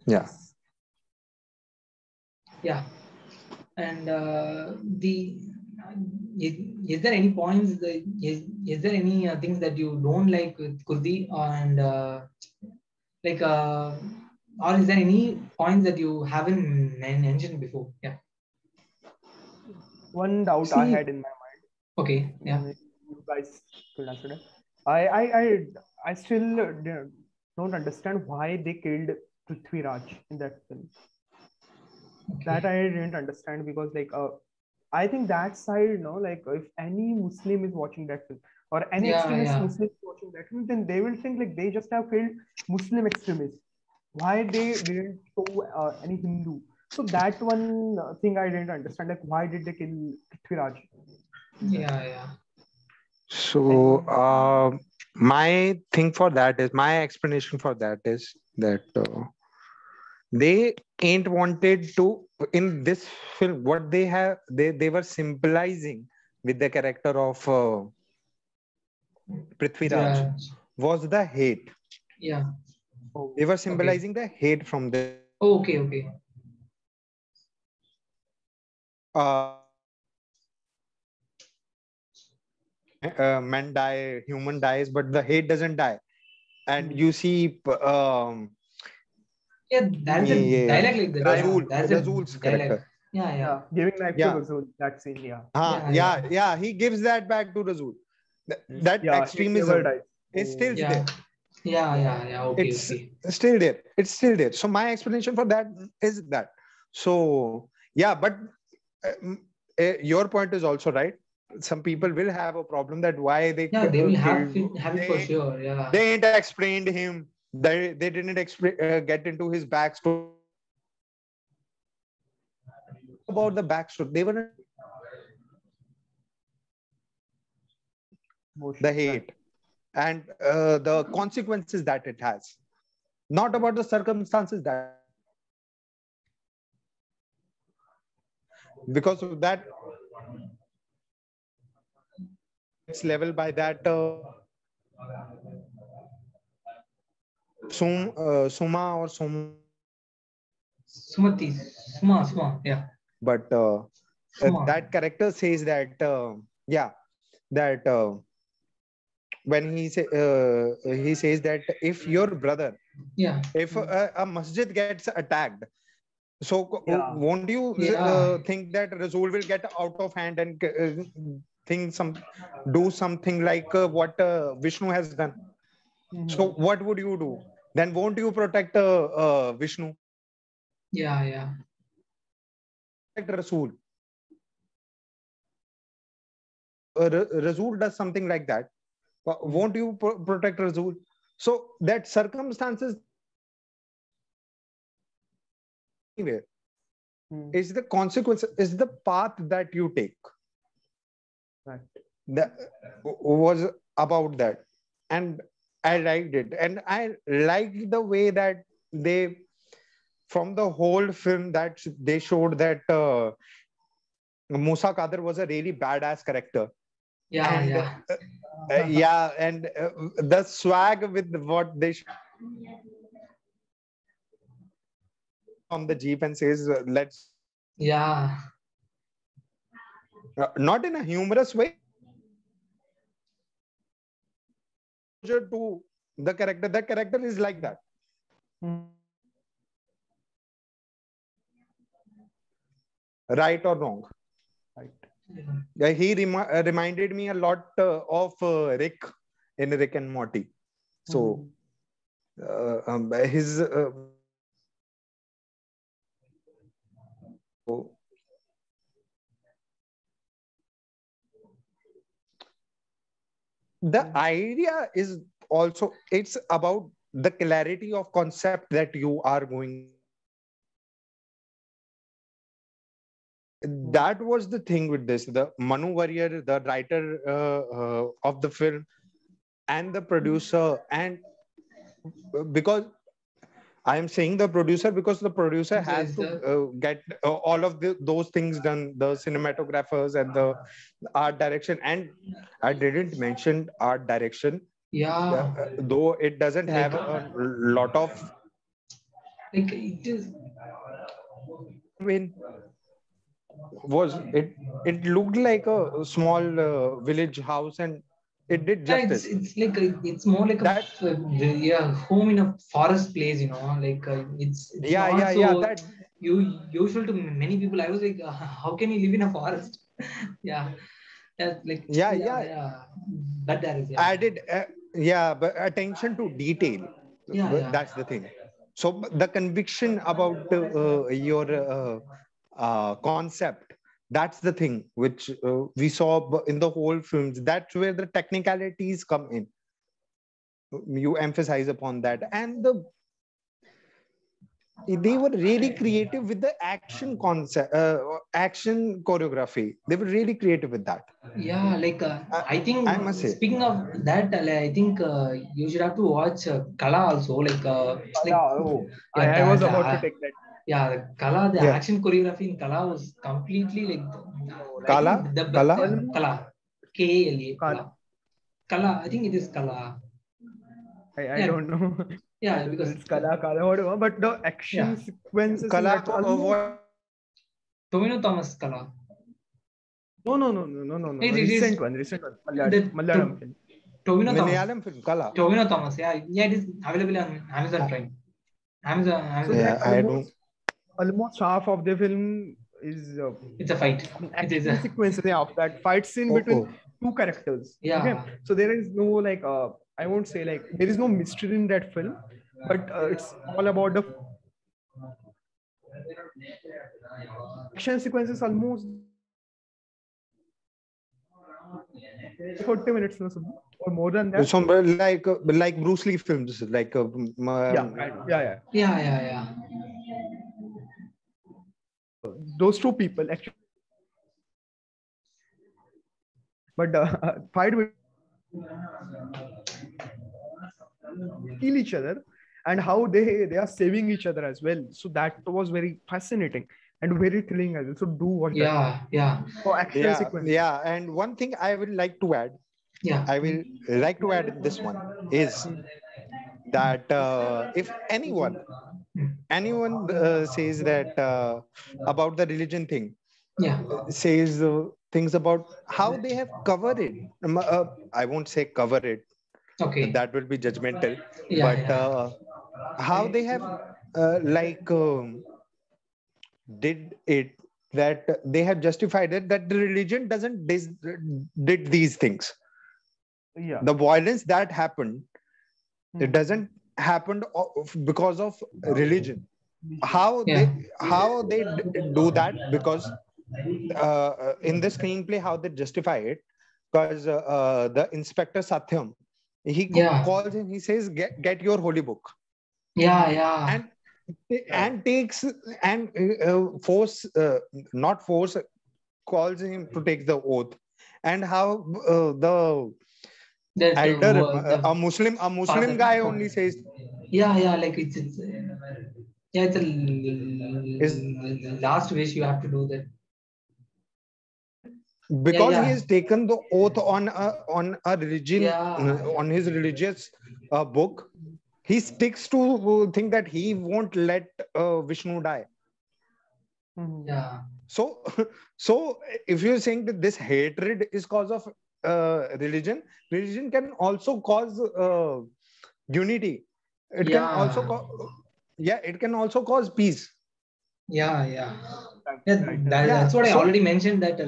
Yeah. Yeah. And the is, is there any points that is there any things that you don't like with Kurdi, and like or is there any points that you haven't mentioned before? Yeah. One doubt I See, had in my mind. Okay. Yeah. You guys could answer it. I still don't understand why they killed Prithviraj in that film. That Okay. I didn't understand, because I think that side, like if any Muslim is watching that film or any Yeah. extremist Yeah. Muslim is watching that film, then they will think like they just have killed Muslim extremists. Why they didn't show any Hindu? So that one thing I didn't understand. Like why did they kill Prithviraj in that? Yeah. Yeah. so my explanation for that is that they ain't wanted to in this film what they were symbolizing with the character of Prithviraj Yeah. was the hate. Yeah. They Oh, were Okay. symbolizing the hate from the Okay. Okay. uh, men die, human dies, but the hate doesn't die. And you see Yeah. That's a yeah, dialogue like that. Yeah. That's a Razul's dialogue. character. Yeah. Yeah. yeah, giving knife to Yeah, Razul, that scene. Yeah, Yeah. yeah, Yeah. yeah. He gives that back to Razul. That yeah, he never extremism dies. is still Oh, Yeah. there. Yeah. yeah. Yeah. Yeah. Okay. It's Okay. still there. It's still there. So my explanation for that is that. So yeah, but your point is also right. Some people will have a problem that why they Yeah. They will killed. have it for sure. Yeah. They ain't explained him. They didn't get into his backstory about the backstory. They were the Emotion, right. hate and the consequences that it has, not about the circumstances that because of that gets leveled by that Suma or Suma, Sumati. Suma. Yeah. but Suma. that character says that yeah that when he says that if your brother Yeah. if a masjid gets attacked, so Yeah, won't you Yeah. think that Rasul will get out of hand and think do something like what Vishnu has done? So Mhm. what would you do? Then won't you protect Vishnu? Yeah. Yeah. Protect Rasul. Rasul does something like that. Won't you protect Rasul? So that circumstances anywhere Mhm. is the consequence, is the path that you take. Right. That was about that, and I liked it, and I liked the way that they from the whole film that they showed that Musa Kadir was a really badass character, Yeah. and Yeah. yeah, and the swag with what they on the jeep and says let's Yeah. not in a humorous way to the character is like that, Mhm. right or wrong. Right. He reminded me a lot of Rick in Rick and Morty. So Mhm. his the Mhm. idea is also it's about the clarity of concept that you are going. Mhm. That was the thing with this. The Manu Warrior, the writer of the film, and the producer, and because I am saying the producer because the producer So has is to the get all of those things done, the cinematographers and the art direction. And I didn't mention art direction, yeah though it doesn't like have a lot of Like it is. I mean, was it? It looked like a small village house, and it did Yeah, justice. it's like it's more like That yeah, home in a forest place, like it's yeah, not yeah, yeah. so That usual to many people. I was like, how can you live in a forest? Yeah, that's like yeah, yeah, yeah. yeah. But that is yeah, Added yeah, but attention to detail. yeah, yeah, That's the thing. So the conviction about your concept, that's the thing which we saw in the whole films. That's where the technicalities come in. You emphasize upon that, and they were really creative with the action concept, action choreography. They were really creative with that. yeah. Like I, I I think must say. speaking of that, I think you should have to watch Kala also. Like Oh, yeah, I was about to take that. yeah, the Kala, the Yeah, action choreography in Kala was completely like, No, I like Kala, think the Kala. almost Kala, Kala, Kala. Kala, Kala. I think it is Kala. I Yeah, don't know yeah, whether because it's Kala, whatever, but the action yeah, sequences in Kala, that almost. what? Tomino Thomas Kala. No. It is Recent one. the Malayalam film. Tomino Thomas. Malayalam film, Kala. Tomino Thomas. Yeah, yeah, it is available on Amazon Uh, Prime. Amazon, So Amazon that yeah, Prime. I don't. almost half of the film is It's a fight. an It is action a sequence. Yeah, of that fight scene Oh, between oh. two characters. Okay, yeah, so there is no like I won't say like there is no mystery in that film, but it's all about the action sequences almost 40 minutes no, Subbu, or more than that. So, like Bruce Lee films, like Yeah, kind of. Yeah. yeah, yeah, yeah. Those two people actually, but fight with kill each other and how they are saving each other as well. So that was very fascinating and very thrilling as well. So do watch that Yeah, yeah, for action yeah, sequence. yeah. And one thing I would like to add, yeah, I will like to add in this one is that if anyone says that about the religion thing, yeah. says things about how they have covered it. I won't say cover it, Okay. that will be judgmental, Yeah, but yeah, how they have like did it, that they have justified it, that the religion doesn't did these things. Yeah. The violence that happened, it doesn't happen because of religion. How yeah, they do that, because in the screenplay how they justify it, because the inspector Satyam, he yeah, calls him, he says, get your holy book, yeah, yeah, and takes and force not force, calls him to take the oath. And how the that elder, the a Muslim father. guy only says, Yeah, yeah, like it's yeah, it's a is last wish you have to do that. Yeah, because he yeah, has taken the oath on a religion, yeah, on his religious book. He sticks to think that he won't let Vishnu die. yeah, So so if you're saying that this hatred is cause of religion can also cause unity. It can also yeah, yeah, it can also cause peace. yeah, yeah. Yeah, Right. Yeah, that's what I so already mentioned. That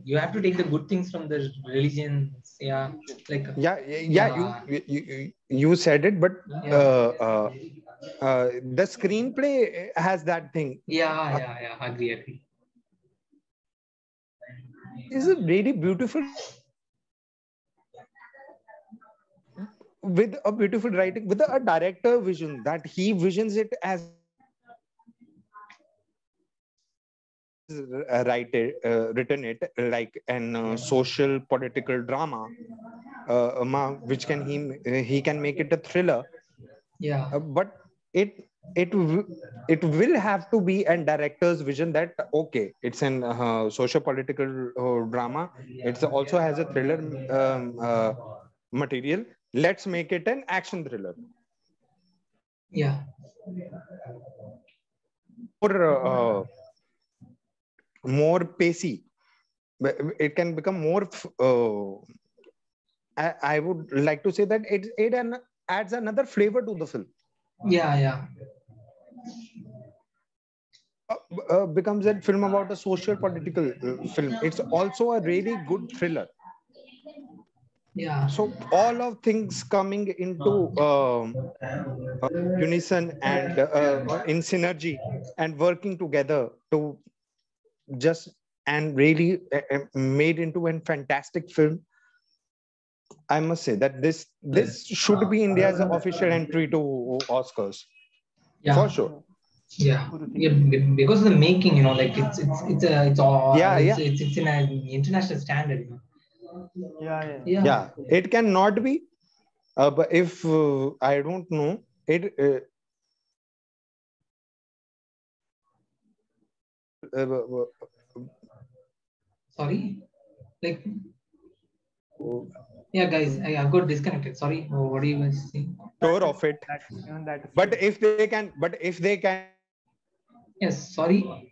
you have to take the good things from the religions. Yeah, like yeah, yeah, you said it, but yeah, the screenplay has that thing. yeah. Agree. Is a really beautiful, with a beautiful writing, with a director vision, that he visions it as written it like an social political drama, which can he can make it a thriller, Yeah, but it it will have to be a director's vision, that okay, it's an social political drama, it's also has a thriller material, let's make it an action thriller. yeah. more pacey. It can become more. I would like to say that it adds another flavor to the film. Yeah. Becomes a film about a social political film. It's also a really good thriller. Yeah. So all of things coming into unison and in synergy and working together to just and really made into a fantastic film. I must say that this should be India's official entry to Oscars Yeah. for sure. Yeah, because of the making, like it's all it's in an international standard, Yeah. It cannot be, but if I don't know it. Sorry, like yeah, guys, I got disconnected. Sorry, what are you guys saying? Sure of it, but if they can, yes, sorry.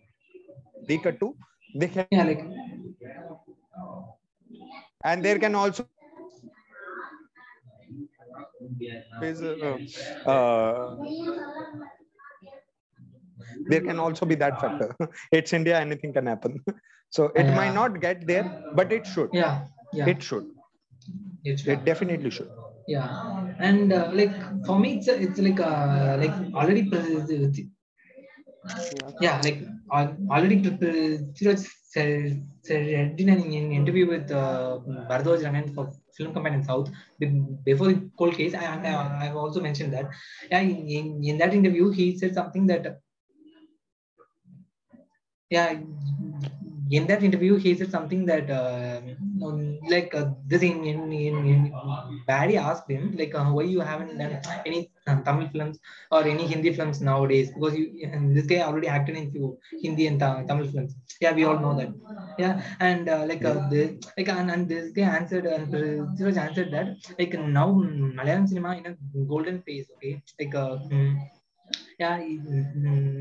they can, Yeah, like, and there can also is there can also be that factor. It's India, anything can happen. So it might not get there, but it should. Yeah. It should. It definitely should. Yeah, and like for me, it's like already. Yeah, like already said in an interview with Bharadwaj Raman for Film Company in South before the cold case. I've also mentioned that. Yeah, in that interview, he said something that. Yeah, in that interview, he said something that this in Barry asked him why you haven't done any Tamil films or any Hindi films nowadays, because this guy already acted in few Hindi and Tamil films. Yeah, we all know that. Yeah, and and this guy answered, and Siraj answered that now Malayalam cinema in a golden phase. Okay, yeah,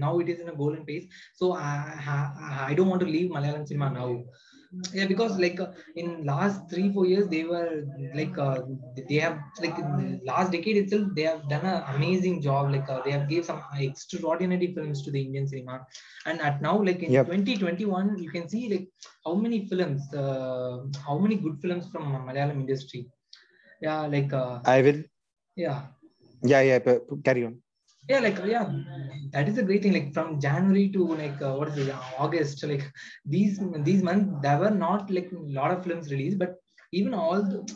now it is in a golden phase, so I don't want to leave Malayalam cinema now. Yeah, because in last 3-4 years they were they have last decade itself they have done an amazing job, they have gave some extraordinary films to the Indian cinema. And at now in 2021 you can see how many films, how many good films from Malayalam industry. Yeah, I will. Yeah. Carry on. Yeah, that is a great thing. From January to what is it, August, these months there were not a lot of films released, but even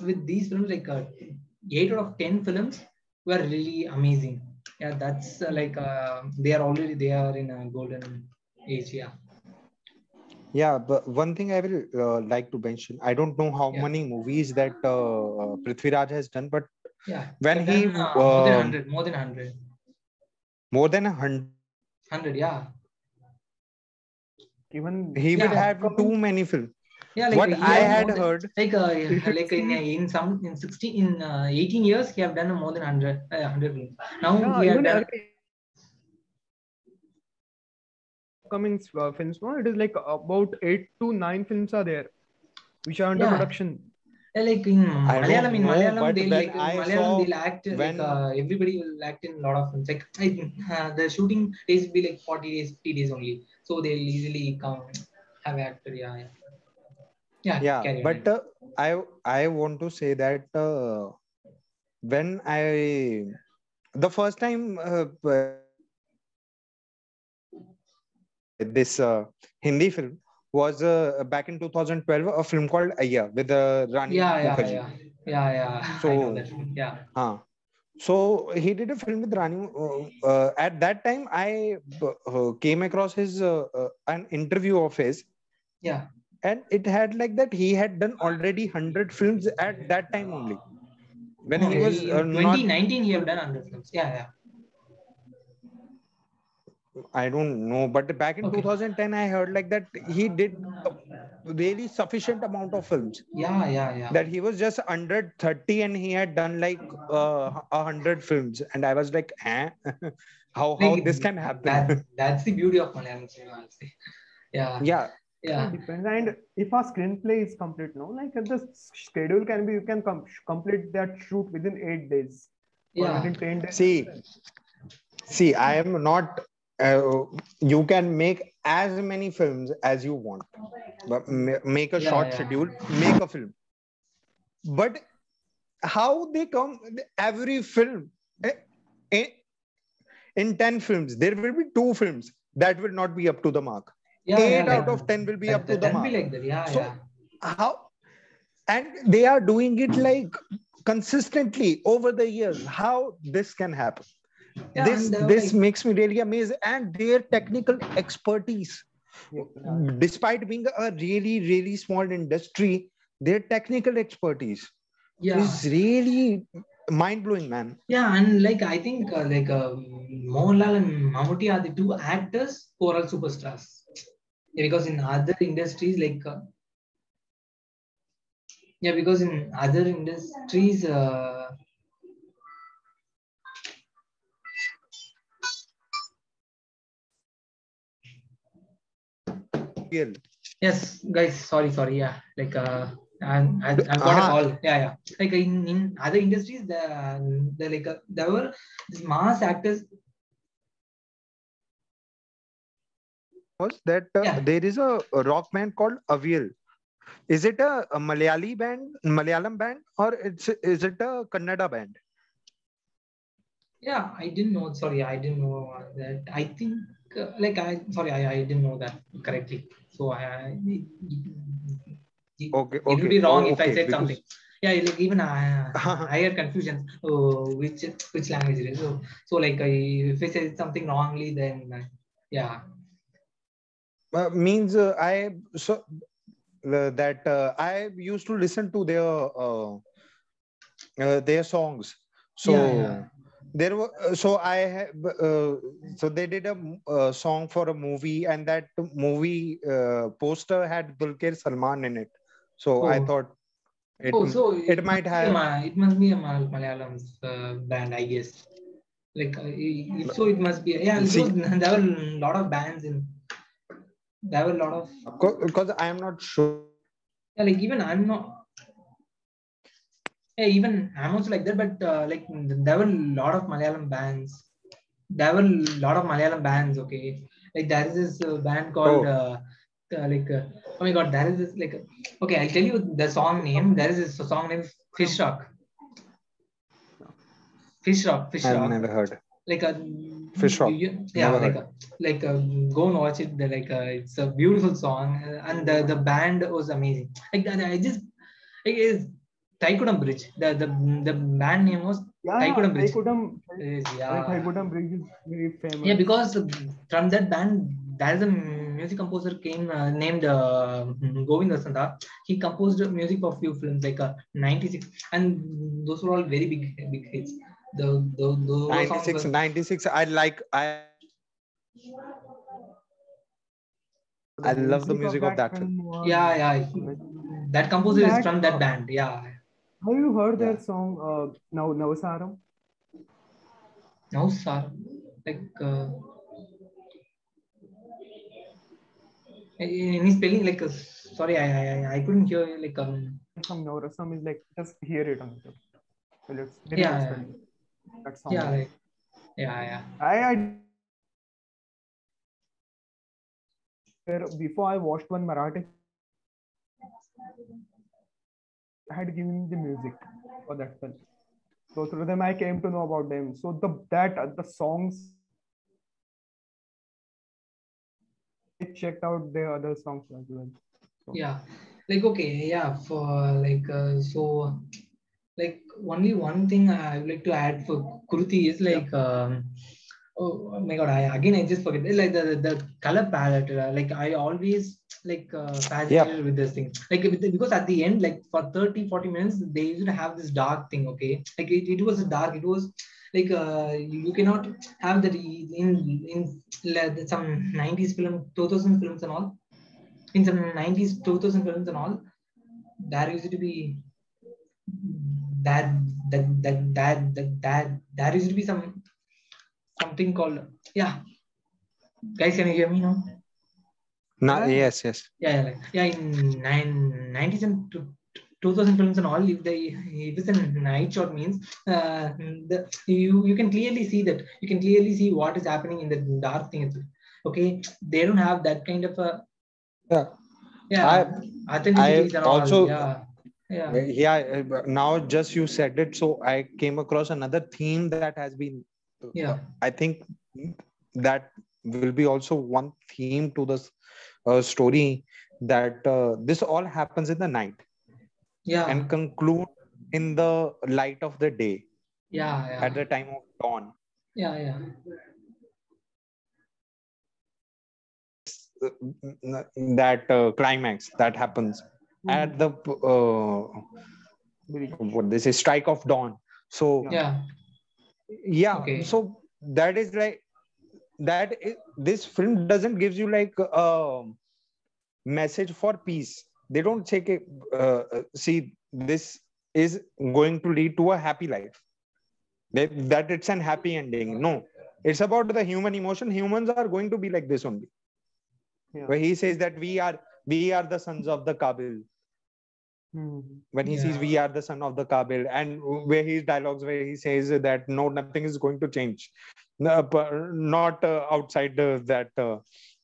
with these films 8 out of 10 films were really amazing. Yeah, that's they are in a golden age. Yeah, but one thing I will like to mention, I don't know how many movies that Prithviraj has done, but when he more than 100. More than 100, yeah. Even he would have too many films. Yeah, what I had heard, in 18 years, he have done more than 100 films. Now he had done upcoming films. No, it is about 8 to 9 films are there, which are under production. In Malayalam, they'll act everybody will act in a lot of films. The shooting days will be 40 days, 50 days only, so they'll easily come have actor. But I want to say that when the first time this Hindi film was back in 2012, a film called Ayya with Rani Mukherjee. So, I know that film. So he did a film with Rani. At that time, I came across his an interview of his. Yeah. And it had that he had done already 100 films at that time only. When he was 2019, he have done 100 films. Yeah. I don't know, but back in 2010, I heard that he did really sufficient amount of films. Yeah. That he was just under 30 and he had done like 100 films, and I was like, eh? how Like this can happen? that's the beauty of Malayalam cinema, I'll say. Yeah. Yeah. Yeah. It depends. And if our screenplay is complete, no, like the schedule can be, you can complete that shoot within 8 days or Yeah. within 10 days. See, I am not. You can make as many films as you want, but make a short schedule, make a film. But how they come? Every film, in 10 films, there will be 2 films that will not be up to the mark. 8 out of 10 will be up to the mark. Like that. So how? And they are doing it like consistently over the years. How this can happen? This makes me really amazed. And their technical expertise, despite being a really small industry, their technical expertise is really mind-blowing, man. Yeah, and like I think Mohanlal and Mammootty are the 2 actors who are all superstars. Because in other industries, because in other industries, yes, guys, sorry, yeah, I've got a call. Yeah. Like in other industries, there were these mass actors. Was that there is a rock band called Avial? Is it a Malayalam band, or is it a Kannada band? Yeah, I didn't know. Sorry, I didn't know that. I think I didn't know that correctly. So it will be wrong if I said something. Yeah, like even I had confusion. Oh, which language it is. So if I said something wrongly, then yeah. Means I used to listen to their songs. So there were so they did a song for a movie, and that movie poster had Dulquer Salman in it. So I thought it might have. It must be a Malayalam band, I guess. Like if so, it must be. Yeah, there were a lot of bands in. There were a lot of. Because I am not sure. Yeah, like even I'm not. Yeah, even I'm also like that, but there were a lot of Malayalam bands. There were a lot of Malayalam bands. Okay, like there is this band called oh my god, there is this okay, I'll tell you the song name. There is this song named Fish Rock. I've never heard. Fish Rock. Go and watch it. It's a beautiful song, and the band was amazing. I just it's Thaikudam Bridge. The band name was Thaikudam Bridge. Thaikudam Bridge is very famous. Yeah, because from that band, there is a music composer came named Govind Vasantha. He composed music for few films like 96, and those were all very big hits. The 96. I love the music of that film. Yeah. That composer is from that band. Yeah. Have you heard their song Navasaram? Navasaram, any spelling sorry, I couldn't hear Some Navarasam is just hear it on the it's very that song. Yeah. Before I watched one Marathi, I had given the music for that film. So through them I came to know about them. So the songs, I checked out their other songs as well. So. Yeah, for only one thing I would like to add for Kruti is oh my god, I just forget the color palette. I always fascinated with this thing. Because at the end, for 30-40 minutes, they used to have this dark thing. Okay, it was dark. It was you cannot have that in some 90s film, 2000 films and all. in some 90s, 2000 films and all, there used to be that there used to be something called, yeah, guys, can you hear me now? Yes, yes. In 90s and 2000 films and all, if it's a night shot means, you can clearly see that, you can clearly see what is happening in the dark thing itself. Okay, they don't have that kind of a authenticities and all. Also, now just you said it, so I came across another theme that has been, I think that will be also one theme to this story, that this all happens in the night and conclude in the light of the day, at the time of dawn. That climax that happens at the what they say, strike of dawn. So so that is like this film doesn't gives you like a message for peace. They don't say see, this is going to lead to a happy life, that it's an happy ending. No, it's about the human emotion. Humans are going to be like this only. Where he says that we are the sons of the Kabil. When he says we are the son of the Kabil, and where his dialogues where he says that no, nothing is going to change, not outside that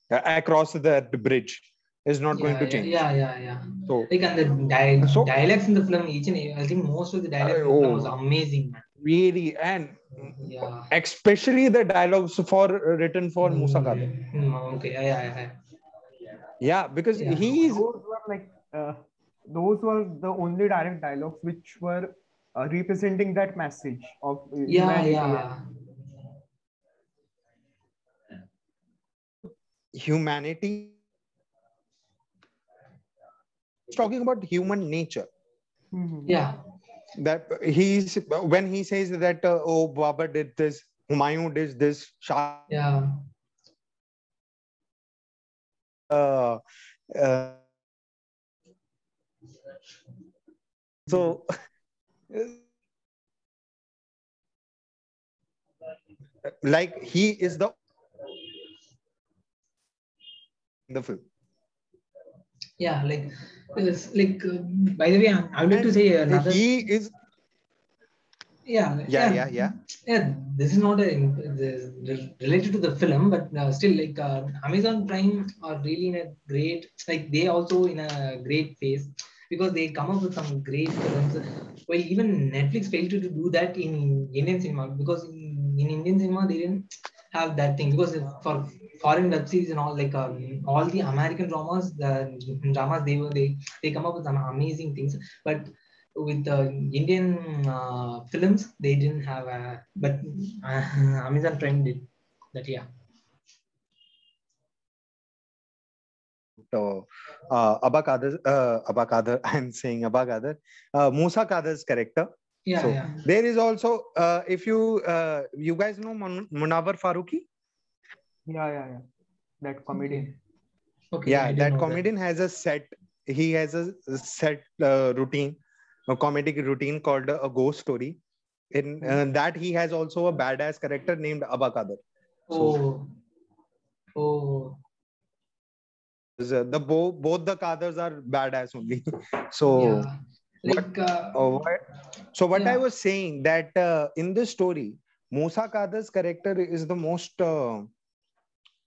across that bridge is not going to change. So like, and the dialects in the film, I think most of the dialects in the film was amazing, man. Really, and especially the dialogues written for Musa Kadir. Because he's those were like those were the only direct dialogues which were representing that message of humanity. He's talking about human nature. That he's, when he says that oh, Babur did this, Humayun did this, so like he is the film. Like by the way, I would like to say another. He is. This is not related to the film, but still, like Amazon Prime are really in a great, like they also in a great phase, because they come up with some great films. Well, even Netflix failed to do that in Indian cinema, because in Indian cinema they didn't have that thing, because for foreign web series and all, like all the American dramas, they come up with some amazing things, but with Indian films, they didn't have but Amazon Prime did that. Abba Kadir, I'm saying Abba Kadir, Musa Kadir's character. There is also, if you guys know Munawar Farooqi? That comedian. That comedian has a set. He has a set routine, a comedic routine called a ghost story. In that he has also a badass character named Abba Kadir. Both the Kadirs are badass only. So what I was saying, that in this story, Musa Kadir's character is the most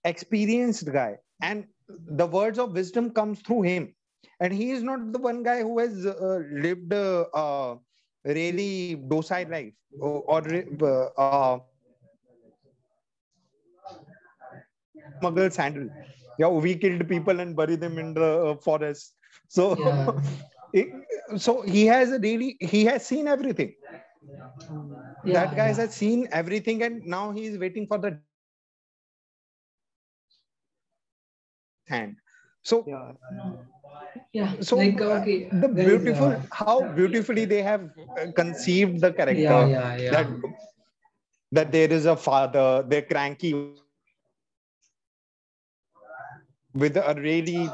experienced guy, and the words of wisdom comes through him. And he is not the one guy who has lived a really docile life, or smuggle sandal. We killed people and buried them in the forest. So, so he has seen everything. That guy has seen everything, and now he is waiting for the hand. So so like, okay, the beautiful how beautifully they have conceived the character, that there is a father, they're cranky, with a really Yeah,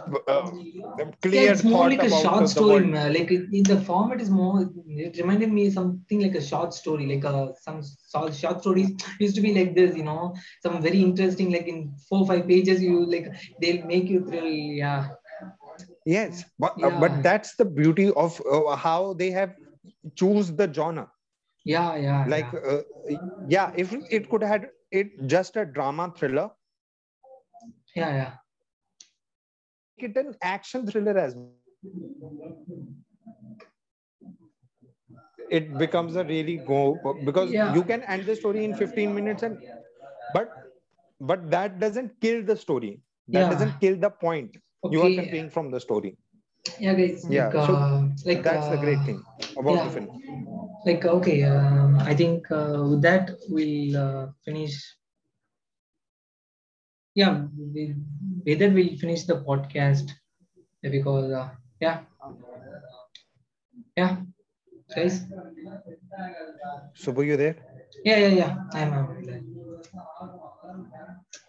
clear it's more thought like a about short the story, world. man. Like the format is more. It reminded me something like a short story, like some short stories used to be like this, some very interesting, like in 4 or 5 pages, you like they'll make you thrill. Yeah, Yes, but yeah, that's the beauty of how they have choose the genre. yeah, yeah, Like, yeah, yeah, if it could have it just a drama thriller, yeah, yeah. make it an action thriller as well. It becomes a really go because Yeah, you can end the story in 15 minutes, and but that doesn't kill the story. That yeah. doesn't kill the point you are Okay, conveying from the story. yeah, guys. Yeah, so that's the great thing about the Yeah, film. like okay. I think with that we'll finish. Yeah, with that we'll finish the podcast because yeah, yeah, guys. Subbu, you there? Yeah, yeah, yeah. I'm there.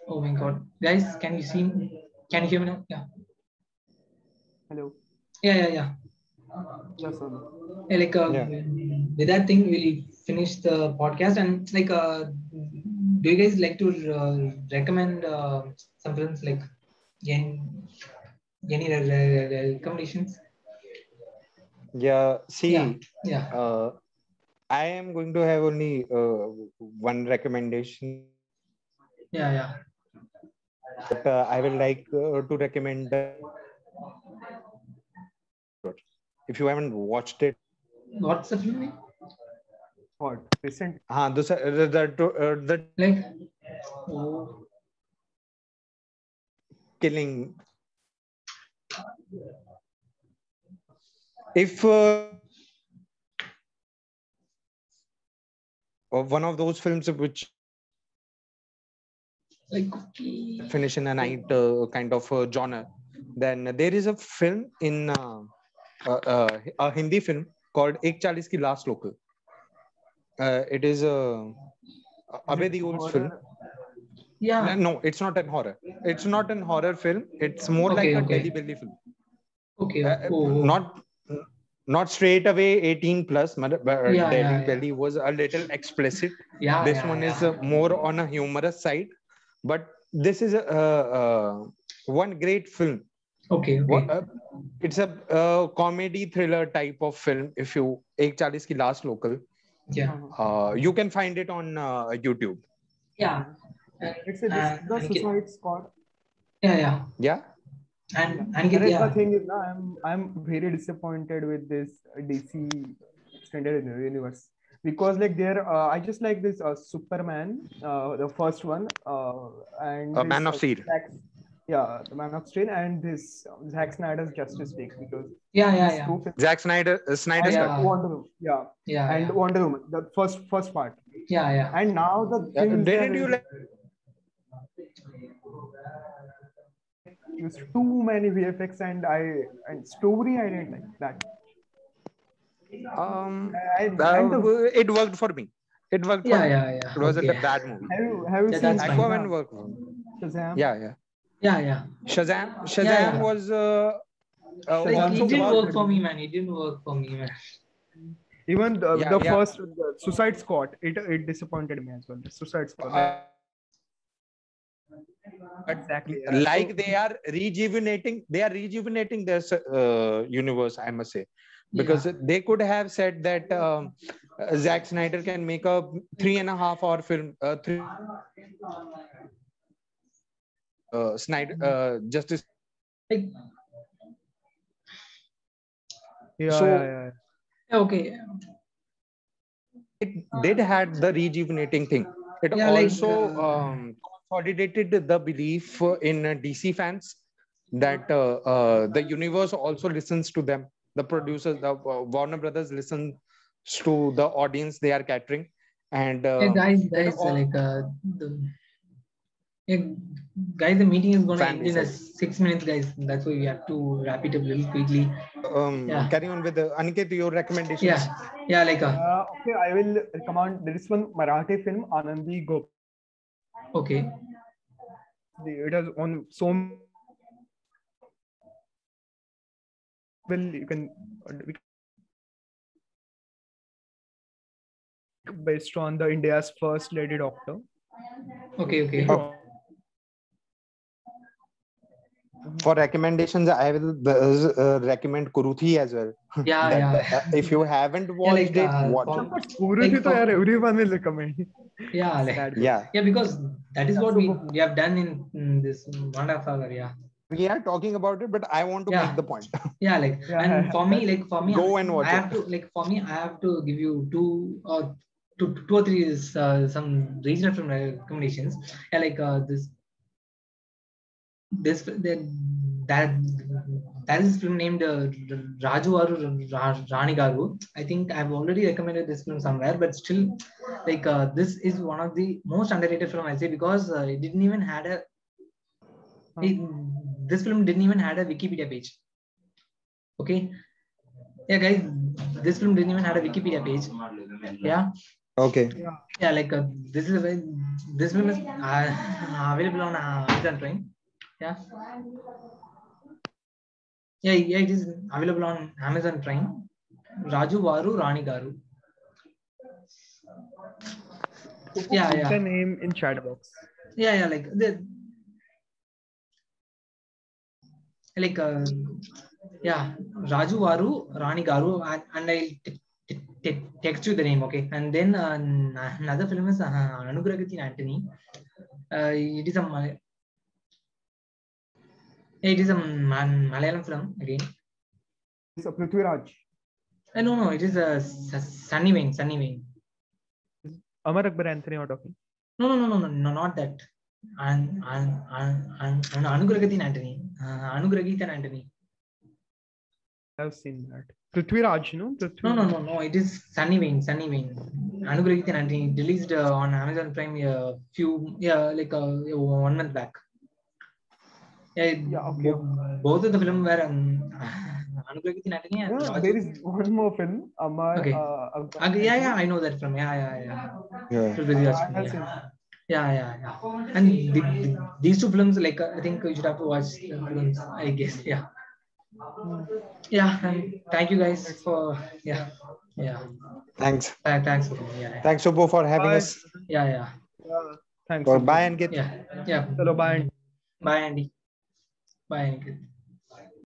Oh my God, guys, can you see me? Can you hear me now? Yeah, Hello. yeah, yeah, yeah. Yes, sir. Yeah, like Yeah. with that thing, we'll finish the podcast and like, do you guys like to recommend some films like any, recommendations? Yeah, Yeah, see, yeah. I am going to have only one recommendation, Yeah, yeah. but I will like to recommend if you haven't watched it. What's the film name? What? Recent. The Like, oh, killing. If one of those films which like okay. finish in a night kind of genre, then there is a film in a Hindi film called Ek Chalis Ki Last Local. It is Is it Abhay Deol's film. horror? Yeah. No, it's not an horror. It's not an horror film. It's more like Okay, a okay. Delhi Belly film. Okay. Oh, oh. Not straight away 18 plus, but Yeah, Delhi yeah, yeah. Belly was a little explicit. Yeah, This yeah, one is yeah. more on a humorous side, but this is one great film. Okay, okay. It's a comedy thriller type of film. If you Ek Chalis Ki Last Local, Yeah. you can find it on YouTube. Yeah. It's this the Aniket. Suicide Squad. Yeah, yeah. Yeah. And That Aniket, is the yeah. thing is now I'm very disappointed with this DC extended universe because like there I just like this Superman the first one and this Man of Steel. the Man of Steel and this Zack Snyder's Justice League because Yeah, yeah, these yeah. two films Zack Snyder's and cut. Yeah. Wonder Woman, Yeah, and yeah. Wonder Woman the first part Yeah, yeah. and now the things they Didn't you like? use too many VFX and story I didn't like that. And the, It worked for me. It worked for Yeah, me. yeah, yeah. It wasn't Okay. a bad movie. have you Yeah, seen that's fine. Aquaman worked for me. Shazam? Yeah, yeah. Yeah, yeah. Shazam yeah. was Like also it didn't worked. work for me, man. It didn't work for me, man. Even Yeah, the yeah. first the Suicide Squad, it disappointed me as well. The Suicide Squad. Exactly. Yeah. Like So, they are rejuvenating their universe, I must say, because they could have said that Zack Snyder can make a 3.5 hour film. Snyder Justice. Like, So yeah. okay. it did had the rejuvenating thing. It Yeah, like, also consolidated the belief in DC fans that the universe also listens to them. The producers, the Warner Brothers listen to the audience they are catering, and Hey guys, it like yeah, guys, the meeting is gonna fan end in bases. 6 minutes, guys. That's why we have to wrap it up really quickly. Yeah. Carry on with Aniket, your recommendations. Yeah, like Okay, I will recommend. There is one Marathi film, Anandi Gop. okay. It has on so you can based on the India's first lady doctor. Okay. For recommendations, I will recommend Kuruthi as well. Yeah. If you haven't watched it, watch for- it. Of course, Kuruthi to yaar, everyone will recommend. Yeah, Sad. Yeah, because that is what So- we have done in this Wanda Saga. Yeah. we are talking about it, but I want to Yeah. make the point. Yeah, like, Yeah, and yeah, for me, Go and watch I have it. to, like, for me, I have to give you two or three some regional film recommendations. Yeah, like that is film named Raju Varu Rani Garu. I think I've already recommended this film somewhere, but still, like, this is one of the most underrated film I say, because it didn't even had a this film didn't even had a Wikipedia page. Okay. Yeah, guys, this film didn't even have a Wikipedia page. Yeah. Okay. Yeah, like this film is available on Amazon Prime. Yeah. Yeah, it is available on Amazon Prime. Raju Varu Rani Garu. Yeah. Put the name in chat box. Yeah, like Raju Varu Rani Garu, and I text you the name, okay? And then another film is Anugrahati Antony. It is a Malayalam film again. It's a Prithviraj. No, it is a Sunny Wayne. Amar Akbar Anthony are talking. No, not that. And Anugrahati Antony. Anugrahita Antony. I've seen that. Prithviraj, no? No. It is Sunny Wayne. Anugrahita Antony released on Amazon Prime like 1 month back. Yeah, okay. Both of the film were Anugrahati Antony and Raju. There is one more film, Amar. Okay. Akbar Yeah, I know that film. Yeah. Yeah. And these two films, like, I think you should have to watch the films, I guess. Yeah. Yeah, and thank you guys for Thanks. Thanks. Thanks, Subbu, for having Bye. us. Yeah. Thanks. Or bye, Ankit. Yeah. Hello, bye. Bye, Andy. Bye, Ankit.